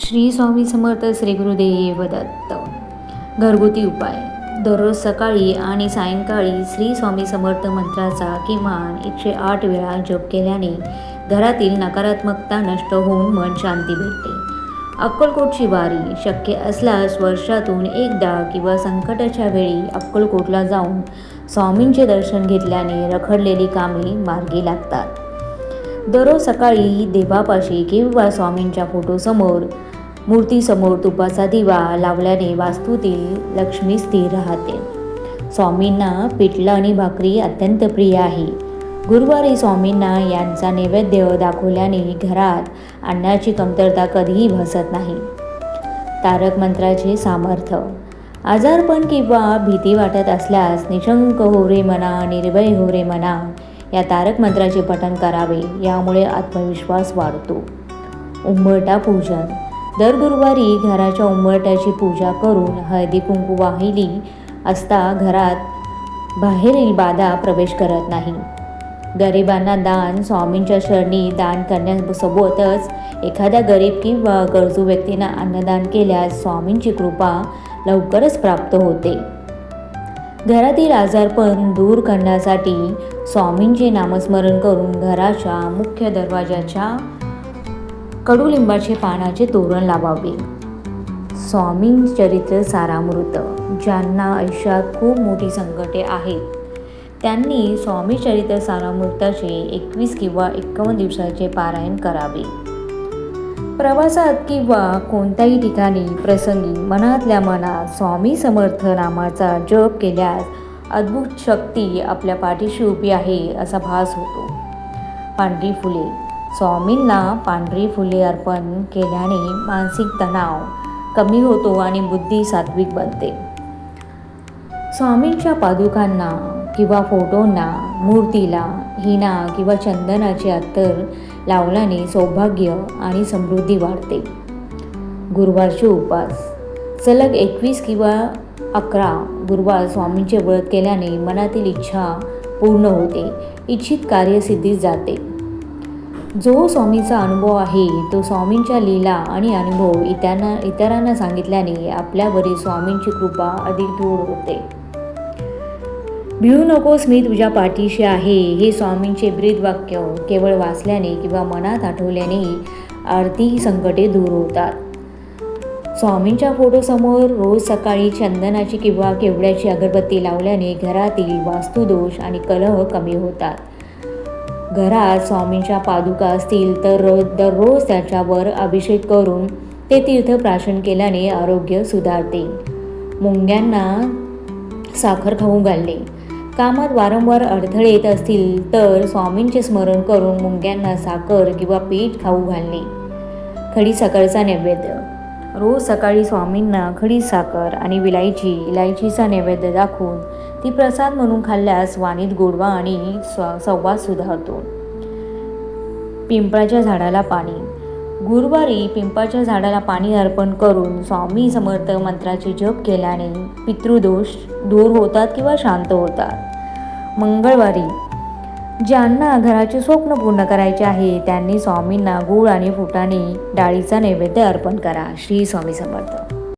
श्री स्वामी समर्थ श्री गुरुदेव दत्त. घरगुती उपाय. दररोज सकाळी आणि सायंकाळी श्री स्वामी समर्थ मंत्राचा किमान 108 वेळा जप केल्याने घरातील नकारात्मकता नष्ट होऊन मन शांती भेटते. अक्कलकोटची वारी. शक्य असल्यास वर्षातून एकदा किंवा संकटाच्या वेळी अक्कलकोटला जाऊन स्वामींचे दर्शन घेतल्याने रखडलेली कामे मार्गी लागतात. दररोज सकाळी देवापाशी किंवा स्वामींच्या फोटोसमोर मूर्तीसमोर तुपाचा दिवा लावल्याने वास्तूतील लक्ष्मी स्थिर राहते. स्वामींना पिठलं आणि भाकरी अत्यंत प्रिय आहे. गुरुवारी स्वामींना यांचा नैवेद्य दाखवल्याने घरात अन्नाची कमतरता कधीही भासत नाही. तारक मंत्राचे सामर्थ्य. आजारपण किंवा भीती वाटत असल्यास निशंक हो रे मना, निर्भय हो रे मना या तारक मंत्राचे पठण करावे. यामुळे आत्मविश्वास वाढतो. उंबरठा पूजन. दर गुरुवारी घराच्या उंबरठ्याची पूजा करून हळदी कुंकू वाहिली असता घरात बाहेरील बाधा प्रवेश करत नाही. गरिबांना दान. स्वामींच्या शरणी दान करण्यासोबतच एखाद्या गरीब किंवा गरजू व्यक्तींना अन्नदान केल्यास स्वामींची कृपा लवकरच प्राप्त होते. घरातील आजारपण दूर करण्यासाठी स्वामींचे नामस्मरण करून घराच्या मुख्य दरवाजाच्या कडुलिंबाचे पानाचे तोरण लावावे. स्वामी चरित्र सारामृत. ज्यांना आयुष्यात खूप मोठी संकटे आहेत त्यांनी स्वामी चरित्र सारामृताचे 21 किंवा 51 दिवसाचे पारायण करावे. प्रवासात किंवा कोणत्याही ठिकाणी प्रसंगी मनातल्या मनात स्वामी समर्थ नामाचा जप केल्यास अद्भुत शक्ती आपल्या पाठीशी उभी आहे असा भास होतो. पांढरी फुले. स्वामींना पांढरी फुले अर्पण केल्याने मानसिक तणाव कमी होतो आणि बुद्धी सात्विक बनते. स्वामींच्या पादुकांना किंवा फोटोंना, मूर्तीला हिना किंवा चंदनाचे अत्तर लावल्याने सौभाग्य आणि समृद्धी वाढते. गुरुवारचे उपवास. सलग 21 किंवा 11 गुरुवार स्वामींचे व्रत केल्याने मनातील इच्छा पूर्ण होते. इच्छित कार्य सिद्धीस जाते. जो स्वामीचा अनुभव आहे तो स्वामींच्या लीला आणि अनुभव इतरांना सांगितल्याने आपल्यावरील स्वामींची कृपा अधिक दृढ होते. भिवू नकोस मी तुझ्या पाठीशी आहे हे स्वामींचे ब्रीदवाक्य केवळ वाचल्याने किंवा मनात आठवल्याने आर्थिक संकटे दूर होतात. स्वामींच्या फोटोसमोर रोज सकाळी चंदनाची किंवा केवड्याची अगरबत्ती लावल्याने घरातील वास्तुदोष आणि कलह कमी होतात. घरात स्वामींच्या पादुका असतील तर दररोज त्याच्यावर अभिषेक करून ते तीर्थप्राशन केल्याने आरोग्य सुधारते. मुंग्यांना साखर खाऊ घालणे. कामात वारंवार अडथळे येत असतील तर स्वामींचे स्मरण करून मुंग्यांना साखर किंवा पीठ खाऊ घालणे. खडी साखरचा नैवेद्य. रोज सकाळी स्वामींना खडी साखर आणि इलायचीचा नैवेद्य दाखवून ती प्रसाद म्हणून खाल्ल्यास वाणीत गोडवा आणि संवाद सुधारतो. पिंपळाच्या झाडाला पाणी. गुरुवारी पिंपळाच्या झाडाला पाणी अर्पण करून स्वामी समर्थ मंत्राचे जप केल्याने पितृदोष दूर होतात किंवा शांत होतात. मंगळवारी. ज्यांना घराचे स्वप्न पूर्ण करायचे आहे त्यांनी स्वामींना गूळ आणि फुटाणे डाळीचा नैवेद्य अर्पण करा. श्री स्वामी समर्थ.